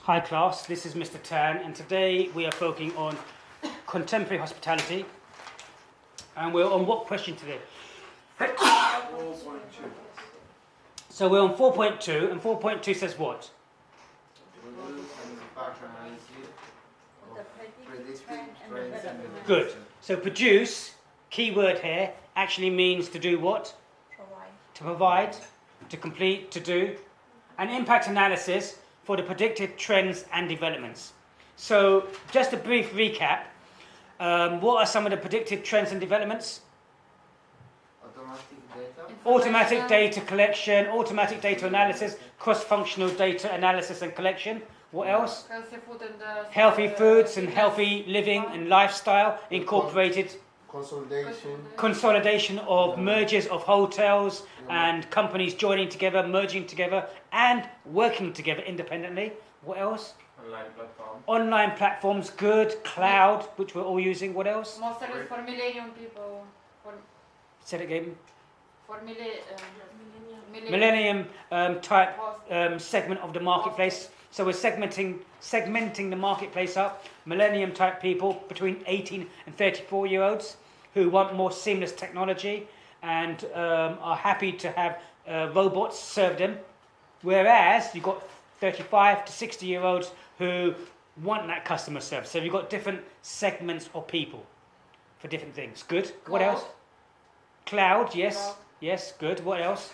Hi class, this is Mr. Tan, and today we are focusing on contemporary hospitality. And we're on what question today? 4.2. So we're on 4.2, and 4.2 says what? Good. So produce, key word here, actually means to do what? To provide, to complete, to do. An impact analysis for the predicted trends and developments. So just a brief recap. What are some of the predicted trends and developments? Automatic data collection, automatic data analysis, cross-functional data analysis and collection. What else? Healthy foods and healthy living and lifestyle incorporated. Consolidation of mergers of hotels and companies joining together, merging together, and working together independently. What else? Online platforms, good. Cloud, which we're all using. What else? For millennium people. Say it again. For Millennium type segment of the marketplace. So we're segmenting the marketplace up. Millennium type people between 18 and 34-year-olds who want more seamless technology and are happy to have robots serve them. Whereas you've got 35 to 60-year-olds who want that customer service. So you've got different segments of people for different things. Good. What else? Cloud, yes. Yes, good. What else?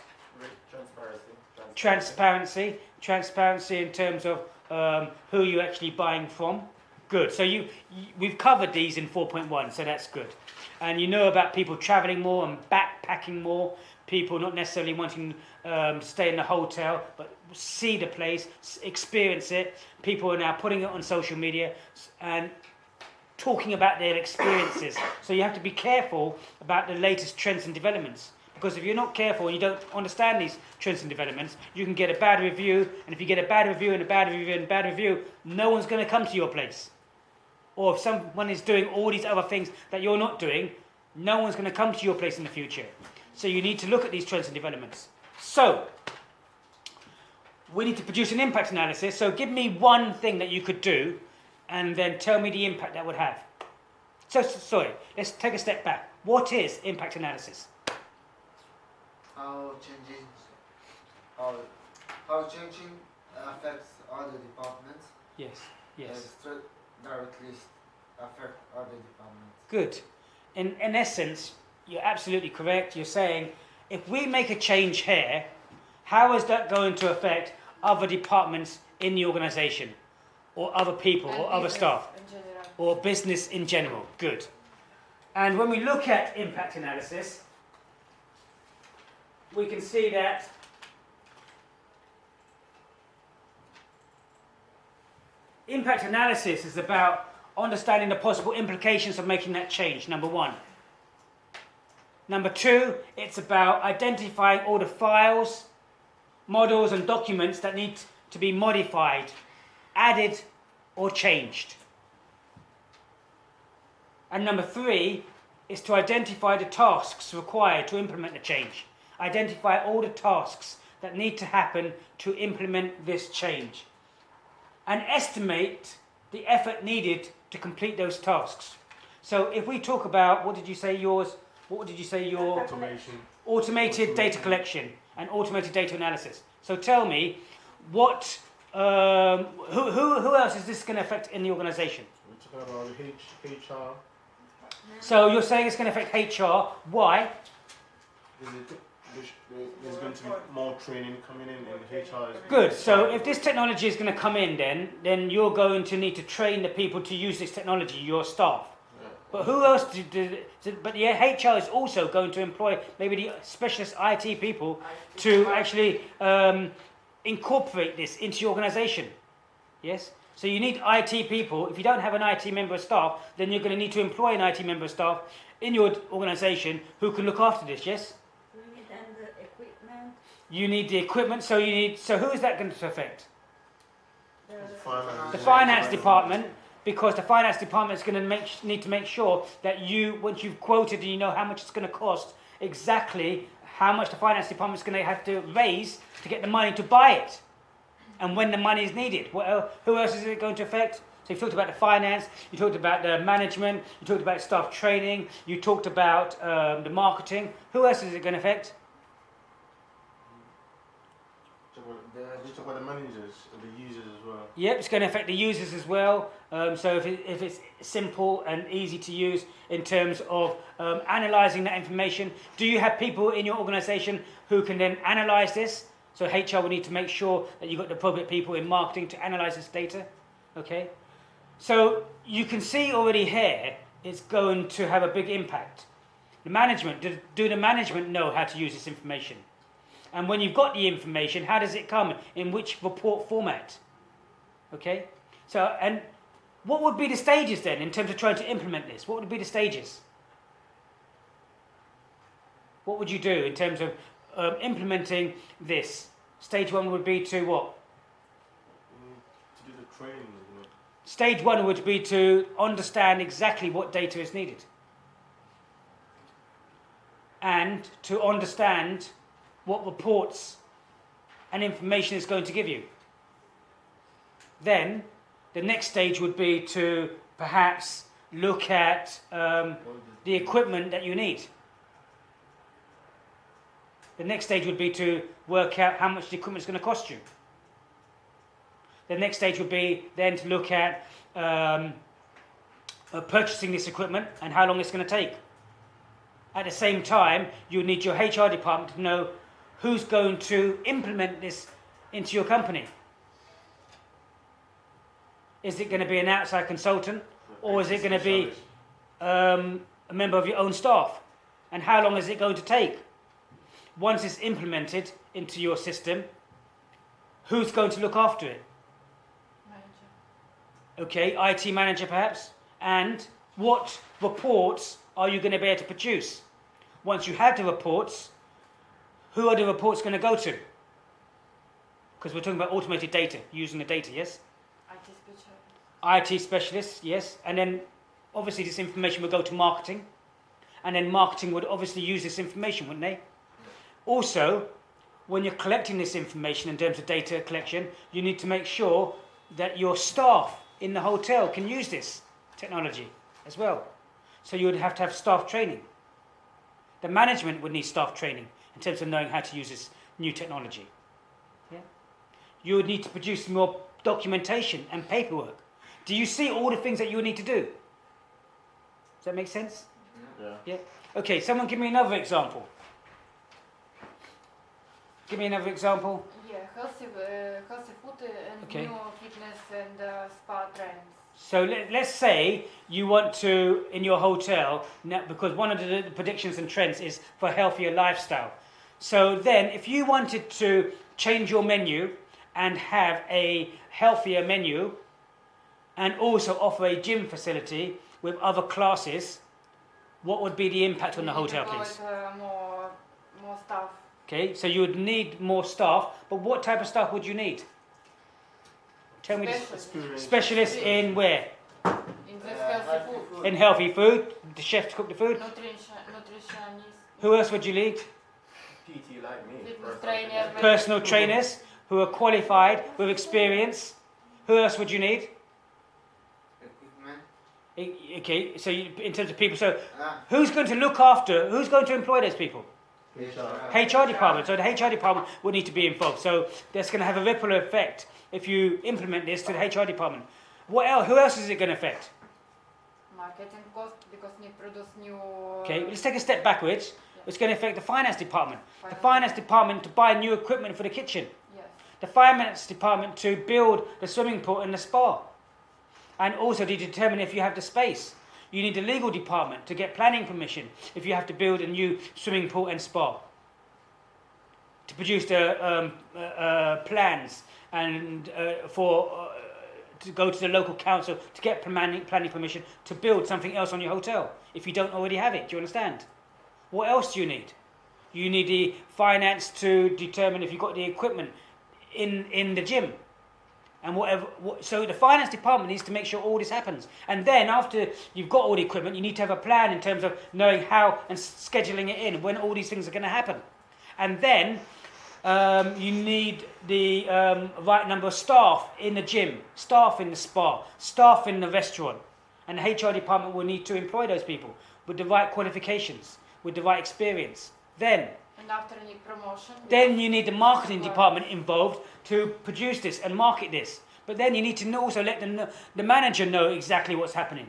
Transparency in terms of who you're actually buying from. Good. So we've covered these in 4.1, so that's good. And you know about people traveling more and backpacking more, people not necessarily wanting to stay in the hotel, but see the place, experience it. People are now putting it on social media and talking about their experiences. So you have to be careful about the latest trends and developments. Because if you're not careful and you don't understand these trends and developments, you can get a bad review. And if you get a bad review and a bad review and a bad review, no one's going to come to your place. Or if someone is doing all these other things that you're not doing, no one's going to come to your place in the future. So you need to look at these trends and developments. So we need to produce an impact analysis. So give me one thing that you could do and then tell me the impact that would have. So, sorry, let's take a step back. What is impact analysis? How changing affects other departments. Yes. Directly affect other departments. Good. In essence, you're absolutely correct. You're saying, if we make a change here, how is that going to affect other departments in the organisation? Or other people, or other staff? Or business in general? Good. And when we look at impact analysis, we can see that impact analysis is about understanding the possible implications of making that change, number one. Number two, it's about identifying all the files, models and documents that need to be modified, added or changed. And number three is to identify the tasks required to implement the change. Identify all the tasks that need to happen to implement this change. And estimate the effort needed to complete those tasks. So if we talk about, what did you say your automated data collection and automated data analysis. So tell me, what who else is this going to affect in the organisation? We're talking about HR. So you're saying it's going to affect HR. Why? There's going to be more training coming in HR. Good. So if this technology is going to come in, then you're going to need to train the people to use this technology, your staff. Yeah. But who else? But HR is also going to employ maybe the specialist IT people to actually incorporate this into your organisation. Yes. So you need IT people. If you don't have an IT member of staff, then you're going to need to employ an IT member of staff in your organisation who can look after this. Yes. You need the equipment, so who is that going to affect? The finance department, because the finance department is going to need to make sure that once you've quoted and you know how much it's going to cost, exactly how much the finance department is going to have to raise to get the money to buy it. and when the money is needed. Who else is it going to affect? So you've talked about the finance, you talked about the management, you talked about staff training, you talked about the marketing. Who else is it going to affect? You talk about the managers, the users as well. Yep, it's going to affect the users as well. So if it's simple and easy to use in terms of analysing that information, do you have people in your organisation who can then analyse this? So HR will need to make sure that you've got the appropriate people in marketing to analyse this data. Okay, so you can see already here it's going to have a big impact. The management, do the management know how to use this information? And when you've got the information, how does it come? In which report format? Okay? So, and what would be the stages then in terms of trying to implement this? What would be the stages? What would you do in terms of implementing this? Stage one would be to what? To do the training, you know. Stage one would be to understand exactly what data is needed. And to understand what reports and information is going to give you. Then, the next stage would be to perhaps look at the equipment that you need. The next stage would be to work out how much the equipment is going to cost you. The next stage would be then to look at purchasing this equipment and how long it's going to take. At the same time, you would need your HR department to know who's going to implement this into your company. Is it going to be an outside consultant, or is it going to be a member of your own staff? And how long is it going to take? Once it's implemented into your system, who's going to look after it? Manager. Okay, IT manager perhaps. And what reports are you going to be able to produce? Once you have the reports, who are the reports going to go to? Because we're talking about automated data, using the data, yes? IT specialist. IT specialists, yes. And then obviously this information would go to marketing. And then marketing would obviously use this information, wouldn't they? Also, when you're collecting this information in terms of data collection, you need to make sure that your staff in the hotel can use this technology as well. So you would have to have staff training. The management would need staff training in terms of knowing how to use this new technology. Yeah? You would need to produce more documentation and paperwork. Do you see all the things that you would need to do? Does that make sense? Yeah. Yeah. Okay, someone give me another example. Give me another example. Yeah, healthy food and Okay. new fitness and spa trends. So let's say you want to, in your hotel, now, because one of the predictions and trends is for healthier lifestyle. So then if you wanted to change your menu and have a healthier menu and also offer a gym facility with other classes, what would be the impact on the hotel, please? More staff. Okay, so you would need more staff, but what type of staff would you need? Tell me. Specialists. Specialists in where? In this healthy food. In healthy food, the chef to cook the food. Nutritionist. Who else would you need? PT like me. Fitness trainer. Personal trainers who are qualified with experience. Who else would you need? Equipment. Okay, so in terms of people, so Ah, who's going to look after, who's going to employ those people? HR. HR department. So the HR department would need to be involved. So that's going to have a ripple effect if you implement this to the HR department. What else? Who else is it going to affect? Marketing cost because need produce new. Okay, let's take a step backwards. It's going to affect the finance department. The finance department to buy new equipment for the kitchen. Yes. The finance department to build the swimming pool and the spa. And also to determine if you have the space. You need the legal department to get planning permission if you have to build a new swimming pool and spa. To produce the plans and to go to the local council to get planning permission to build something else on your hotel if you don't already have it. Do you understand? What else do you need? You need the finance to determine if you've got the equipment in the gym. And so the finance department needs to make sure all this happens. And then after you've got all the equipment, you need to have a plan in terms of knowing how and scheduling it in, when all these things are going to happen. And then You need the right number of staff in the gym, staff in the spa, staff in the restaurant. And the HR department will need to employ those people with the right qualifications, with the right experience. Then And after any promotion. Then you need the marketing department involved to produce this and market this. But then you need to also let the manager know exactly what's happening.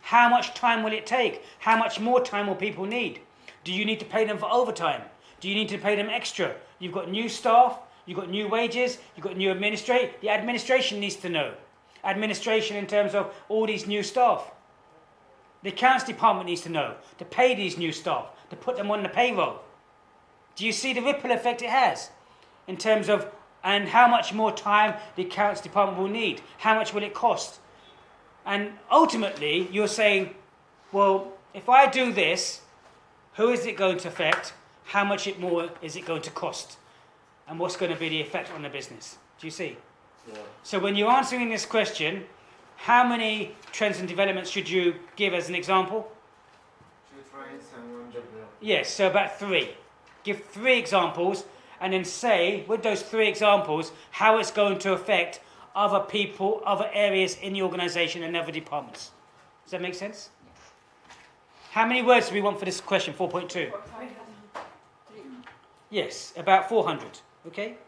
How much time will it take? How much more time will people need? Do you need to pay them for overtime? Do you need to pay them extra? You've got new staff, you've got new wages, you've got new administration. The administration needs to know. Administration in terms of all these new staff. The accounts department needs to know to pay these new staff, to put them on the payroll. Do you see the ripple effect it has in terms of and how much more time the accounts department will need? How much will it cost? And ultimately, you're saying, well, if I do this, who is it going to affect? How much more is it going to cost? And what's going to be the effect on the business? Do you see? Yeah. So when you're answering this question, how many trends and developments should you give as an example? 2 trains and 1 job. Yes, so about 3. Give 3 examples and then say, with those 3 examples, how it's going to affect other people, other areas in the organisation and other departments. Does that make sense? How many words do we want for this question, 4.2? 500. 3. Yes, about 400. Okay?